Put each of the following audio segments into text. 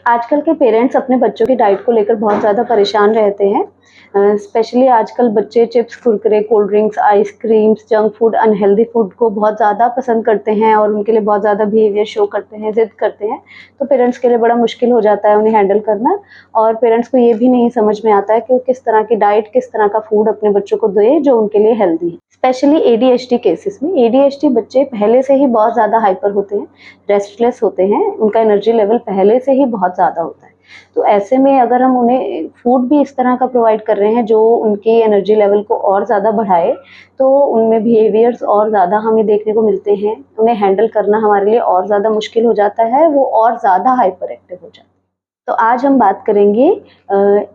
आजकल के पेरेंट्स अपने बच्चों की डाइट को लेकर बहुत ज़्यादा परेशान रहते हैं। स्पेशली आजकल बच्चे chips, Kurkure, cold drinks, ice creams, junk food, unhealthy food को बहुत ज़्यादा पसंद करते हैं और उनके लिए बहुत ज़्यादा बिहेवियर शो करते हैं, ज़िद करते हैं। तो पेरेंट्स के लिए बड़ा मुश्किल हो जाता है उन्हें हैंडल करना, और पेरेंट्स को ये भी नहीं समझ में आता है कि वो किस तरह की डाइट, किस तरह का फूड अपने बच्चों को दें जो उनके लिए हेल्दी है। स्पेशली एडीएचडी केसेस में, एडीएचडी बच्चे पहले से ही बहुत ज़्यादा हाइपर होते हैं, रेस्टलेस होते हैं, उनका एनर्जी लेवल पहले से ही बहुत ज़्यादा होता है। तो ऐसे में अगर हम उन्हें फूड भी इस तरह का प्रोवाइड कर रहे हैं जो उनकी एनर्जी लेवल को और ज़्यादा बढ़ाए, तो उनमें बिहेवियर्स और ज़्यादा हमें देखने को मिलते हैं। उन्हें हैंडल करना हमारे लिए और ज़्यादा मुश्किल हो जाता है, वो और ज़्यादा हाइपर एक्टिव हो जाते हैं। तो आज हम बात करेंगे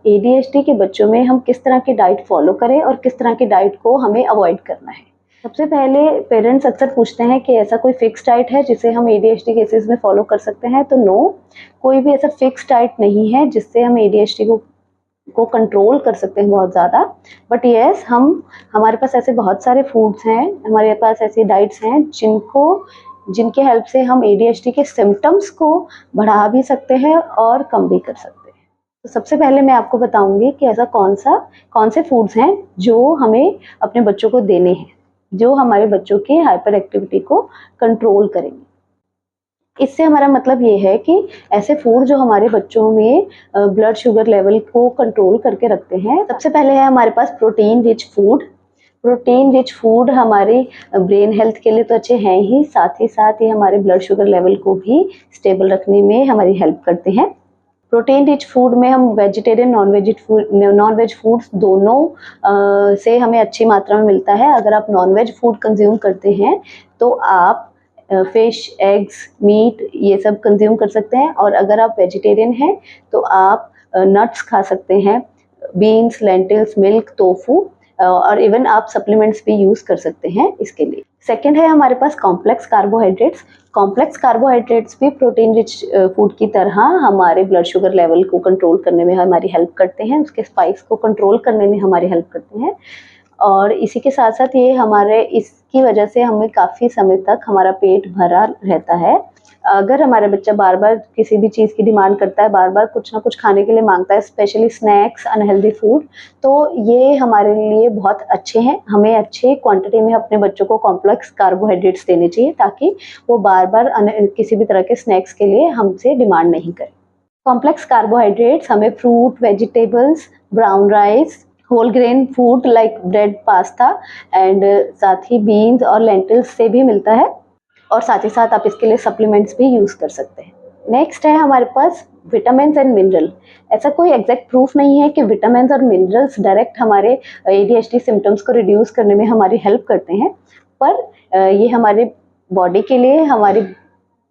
एडीएचडी के बच्चों में हम किस तरह की डाइट फॉलो करें और किस तरह की डाइट को हमें अवॉइड करना है। सबसे पहले पेरेंट्स अक्सर पूछते हैं कि ऐसा कोई फिक्स डाइट है जिसे हम एडीएचडी केसेस में फॉलो कर सकते हैं। तो नो, कोई भी ऐसा फिक्स डाइट नहीं है जिससे हम एडीएचडी को कंट्रोल कर सकते हैं बहुत ज़्यादा। बट येस, हमारे पास ऐसे बहुत सारे फूड्स हैं, हमारे पास ऐसी डाइट्स हैं जिनके हेल्प से हम एडीएचडी के सिम्टम्स को बढ़ा भी सकते हैं और कम भी कर सकते हैं। तो सबसे पहले मैं आपको बताऊंगी कि ऐसा कौन से फूड्स हैं जो हमें अपने बच्चों को देने हैं, जो हमारे बच्चों की हाइपर एक्टिविटी को कंट्रोल करेंगे। इससे हमारा मतलब ये है कि ऐसे फूड जो हमारे बच्चों में ब्लड शुगर लेवल को कंट्रोल करके रखते हैं। सबसे पहले है हमारे पास protein rich food. Protein rich food हमारे ब्रेन हेल्थ के लिए तो अच्छे हैं ही, साथ ही साथ ये हमारे ब्लड शुगर लेवल को भी स्टेबल रखने में हमारी हेल्प करते हैं। प्रोटीन रिच फूड में हम वेजिटेरियन, नॉन वेज फूड्स दोनों से हमें अच्छी मात्रा में मिलता है। अगर आप नॉन वेज फूड कंज्यूम करते हैं तो आप फिश, एग्स, मीट ये सब कंज्यूम कर सकते हैं, और अगर आप वेजिटेरियन हैं तो आप नट्स खा सकते हैं, बीन्स, लेंटिल्स, मिल्क, टोफू, और इवन आप सप्लीमेंट्स भी यूज़ कर सकते हैं इसके लिए। सेकेंड है हमारे पास कॉम्प्लेक्स कार्बोहाइड्रेट्स। कॉम्प्लेक्स कार्बोहाइड्रेट्स भी प्रोटीन रिच फूड की तरह हमारे ब्लड शुगर लेवल को कंट्रोल करने में हमारी हेल्प करते हैं, उसके स्पाइक्स को कंट्रोल करने में हमारी हेल्प करते हैं। और इसी के साथ साथ ये इसकी वजह से हमें काफ़ी समय तक हमारा पेट भरा रहता है। अगर हमारा बच्चा बार बार किसी भी चीज़ की डिमांड करता है, बार बार कुछ ना कुछ खाने के लिए मांगता है, स्पेशली स्नैक्स, अनहेल्दी फूड, तो ये हमारे लिए बहुत अच्छे हैं। हमें अच्छे क्वांटिटी में अपने बच्चों को कॉम्प्लेक्स कार्बोहाइड्रेट्स देने चाहिए ताकि वो बार बार किसी भी तरह के स्नैक्स के लिए हमसे डिमांड नहीं करें। कॉम्प्लेक्स कार्बोहाइड्रेट्स हमें fruit, vegetables, brown rice, whole grain food like bread, pasta and साथ ही बीन्स और लेंटिल्स से भी मिलता है, और साथ ही साथ आप इसके लिए सप्लीमेंट्स भी यूज़ कर सकते हैं। नेक्स्ट है हमारे पास विटामिन्स एंड मिनरल। ऐसा कोई एग्जैक्ट प्रूफ नहीं है कि विटामिन्स और मिनरल्स डायरेक्ट हमारे एडीएचडी सिम्टम्स को रिड्यूस करने में हमारी हेल्प करते हैं, पर ये हमारे बॉडी के लिए, हमारी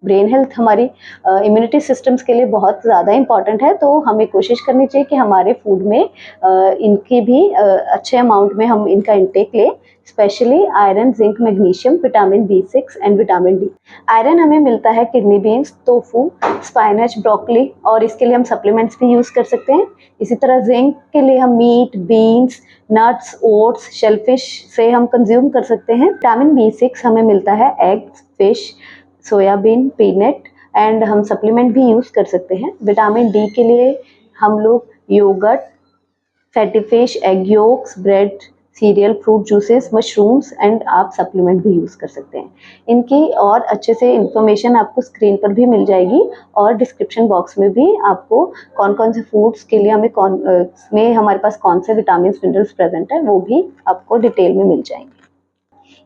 ब्रेन हेल्थ, हमारी इम्यूनिटी सिस्टम्स के लिए बहुत ज़्यादा इंपॉर्टेंट है। तो हमें कोशिश करनी चाहिए कि हमारे फूड में इनकी भी अच्छे अमाउंट में हम इनका इंटेक लें, specially iron, zinc, magnesium, vitamin B6 and vitamin D। Iron हमें मिलता है किडनी बीन्स, टोफू, स्पाइनच, ब्रोकली, और इसके लिए हम सप्लीमेंट्स भी यूज़ कर सकते हैं। इसी तरह जिंक के लिए हम meat, beans, nuts, oats, shellfish से हम कंज्यूम कर सकते हैं। विटामिन B6 हमें मिलता है eggs, fish, soybean, peanut, and हम सप्लीमेंट भी यूज़ कर सकते हैं। विटामिन D के लिए हम लोग yogurt, fatty fish, egg yolks, bread, cereal, fruit juices, mushrooms and आप सप्लीमेंट भी यूज़ कर सकते हैं। इनकी और अच्छे से इंफॉर्मेशन आपको स्क्रीन पर भी मिल जाएगी, और डिस्क्रिप्शन बॉक्स में भी आपको कौन कौन से फूड्स के लिए में हमारे पास कौन से विटामिन, मिनरल्स प्रेजेंट है वो भी आपको डिटेल में मिल जाएंगे।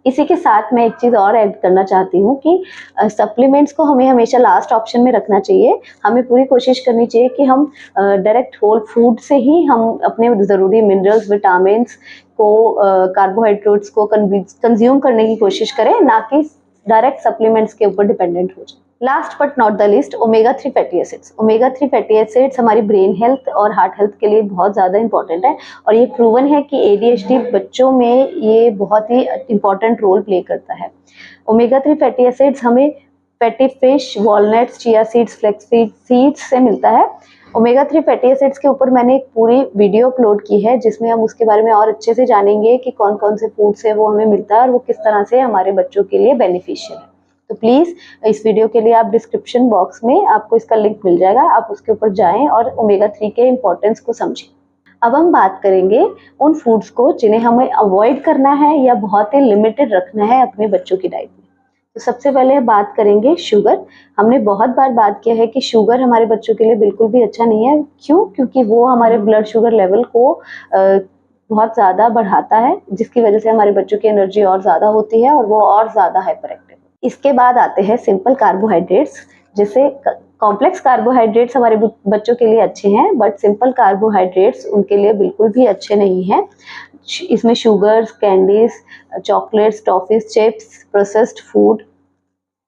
इसी के साथ मैं एक चीज़ और ऐड करना चाहती हूँ कि सप्लीमेंट्स को हमें हमेशा लास्ट ऑप्शन में रखना चाहिए। हमें पूरी कोशिश करनी चाहिए कि हम डायरेक्ट होल फूड से ही हम अपने ज़रूरी मिनरल्स, विटामिन्स को, कार्बोहाइड्रेट्स को कंज्यूम करने की कोशिश करें, ना कि डायरेक्ट सप्लीमेंट्स के ऊपर डिपेंडेंट हो जाए। Last but not the least, omega 3 fatty acids. Omega 3 fatty acids हमारी ब्रेन हेल्थ और हार्ट हेल्थ के लिए बहुत ज़्यादा इंपॉर्टेंट है, और ये प्रूवन है कि एडीएचडी बच्चों में ये बहुत ही इंपॉर्टेंट रोल प्ले करता है। ओमेगा 3 फैटी एसिड्स हमें fatty fish, walnuts, chia seeds, flax seeds से मिलता है। ओमेगा 3 फैटी एसिड्स के ऊपर मैंने एक पूरी वीडियो अपलोड की है जिसमें हम उसके बारे में और अच्छे से जानेंगे कि कौन कौन से फूड से वो हमें मिलता है और वो किस तरह से हमारे बच्चों के लिए बेनिफिशियल है। तो प्लीज़ इस वीडियो के लिए आप डिस्क्रिप्शन बॉक्स में आपको इसका लिंक मिल जाएगा, आप उसके ऊपर जाएं और ओमेगा 3 के इम्पोर्टेंस को समझें। अब हम बात करेंगे उन फूड्स को जिन्हें हमें अवॉइड करना है या बहुत ही लिमिटेड रखना है अपने बच्चों की डाइट में। तो सबसे पहले बात करेंगे शुगर। हमने बहुत बार बात किया है कि शुगर हमारे बच्चों के लिए बिल्कुल भी अच्छा नहीं है। क्यों? क्योंकि वो हमारे ब्लड शुगर लेवल को बहुत ज़्यादा बढ़ाता है, जिसकी वजह से हमारे बच्चों की एनर्जी और ज़्यादा होती है और वो और ज़्यादा हाइपर एक्टिव। इसके बाद आते हैं सिंपल कार्बोहाइड्रेट्स, जिसे कॉम्प्लेक्स कार्बोहाइड्रेट्स हमारे बच्चों के लिए अच्छे हैं, बट सिंपल कार्बोहाइड्रेट्स उनके लिए बिल्कुल भी अच्छे नहीं हैं। इसमें sugars, candies, chocolates, toffees, chips, processed food,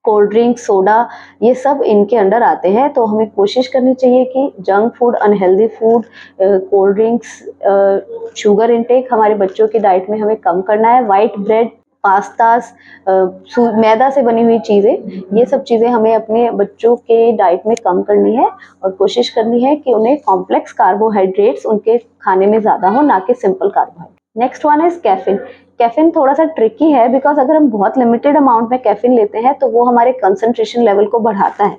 cold drink, soda, ये सब इनके अंडर आते हैं। तो हमें कोशिश करनी चाहिए कि junk food, unhealthy food, cold drinks, sugar intake हमारे बच्चों की डाइट में हमें कम करना है। वाइट ब्रेड, पास्तास, मैदा से बनी हुई चीज़ें, ये सब चीज़ें हमें अपने बच्चों के डाइट में कम करनी है और कोशिश करनी है कि उन्हें कॉम्प्लेक्स कार्बोहाइड्रेट्स उनके खाने में ज़्यादा हो, ना कि simple carbohydrate. Next one is caffeine. Caffeine थोड़ा सा ट्रिकी है, बिकॉज अगर हम बहुत लिमिटेड अमाउंट में कैफीन लेते हैं तो वो हमारे कंसंट्रेशन लेवल को बढ़ाता है,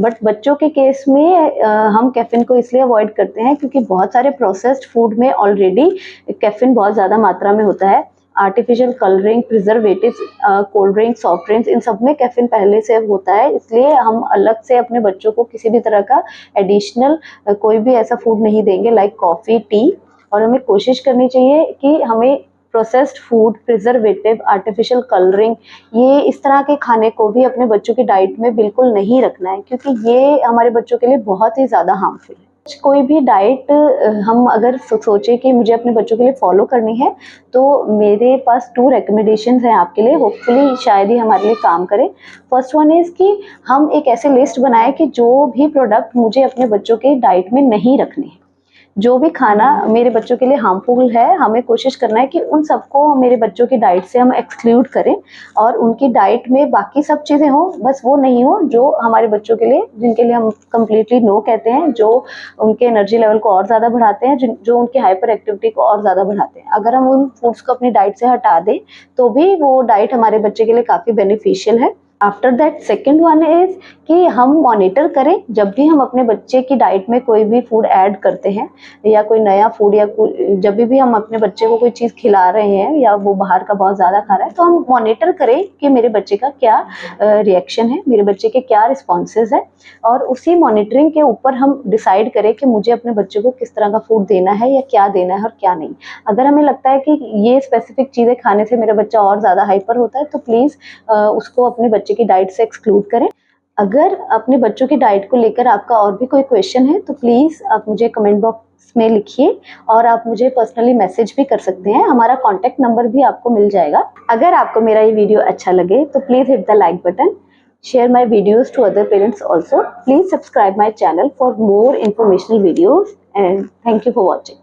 बट बच्चों के केस में हम कैफीन को इसलिए अवॉइड करते हैं क्योंकि बहुत सारे प्रोसेस्ड फूड में ऑलरेडी कैफीन बहुत ज़्यादा मात्रा में होता है। Artificial colouring, preservatives, cold drink, soft drinks, इन सब में कैफीन पहले से होता है, इसलिए हम अलग से अपने बच्चों को किसी भी तरह का एडिशनल कोई भी ऐसा फूड नहीं देंगे लाइक कॉफ़ी, टी। और हमें कोशिश करनी चाहिए कि हमें processed food, preservative, artificial colouring, ये इस तरह के खाने को भी अपने बच्चों की डाइट में बिल्कुल नहीं रखना है, क्योंकि ये हमारे बच्चों के लिए बहुत ही ज़्यादा हार्मफुल है। कोई भी डाइट हम अगर सोचे कि मुझे अपने बच्चों के लिए फॉलो करनी है, तो मेरे पास 2 रिकमेंडेशंस हैं आपके लिए, होपफुली शायद ही हमारे लिए काम करे। फर्स्ट वन इज़ कि हम एक ऐसे लिस्ट बनाएं कि जो भी प्रोडक्ट मुझे अपने बच्चों के डाइट में नहीं रखने हैं, जो भी खाना मेरे बच्चों के लिए हार्मफुल है, हमें कोशिश करना है कि उन सबको मेरे बच्चों की डाइट से हम एक्सक्लूड करें और उनकी डाइट में बाकी सब चीज़ें हों, बस वो नहीं हो जो हमारे बच्चों के लिए, जिनके लिए हम कम्प्लीटली नो कहते हैं, जो उनके एनर्जी लेवल को और ज़्यादा बढ़ाते हैं, जो उनकी हाइपर एक्टिविटी को और ज़्यादा बढ़ाते हैं। अगर हम उन फूड्स को अपनी डाइट से हटा दें तो भी वो डाइट हमारे बच्चे के लिए काफ़ी बेनिफिशियल है। After that second one is कि हम मॉनिटर करें, जब भी हम अपने बच्चे की डाइट में कोई भी फूड ऐड करते हैं या कोई नया फूड, या जब भी हम अपने बच्चे को कोई चीज़ खिला रहे हैं या वो बाहर का बहुत ज़्यादा खा रहा है, तो हम मॉनिटर करें कि मेरे बच्चे का क्या रिएक्शन है, मेरे बच्चे के क्या रिस्पॉन्सेज है, और उसी मॉनिटरिंग के ऊपर हम डिसाइड करें कि मुझे अपने बच्चे को किस तरह का फूड देना है या क्या देना है और क्या नहीं। अगर हमें लगता है कि ये स्पेसिफिक चीज़ें खाने से मेरा बच्चा और ज़्यादा हाइपर होता है, तो प्लीज़ उसको अपने बच्चे की डाइट से एक्सक्लूड करें। अगर अपने बच्चों की डाइट को लेकर आपका और भी कोई क्वेश्चन है तो प्लीज़ आप मुझे कमेंट बॉक्स में लिखिए और आप मुझे पर्सनली मैसेज भी कर सकते हैं। हमारा कॉन्टैक्ट नंबर भी आपको मिल जाएगा। अगर आपको मेरा ये वीडियो अच्छा लगे तो please hit the like button, share my videos to other parents also. Please subscribe my channel for more informational videos and thank you for watching.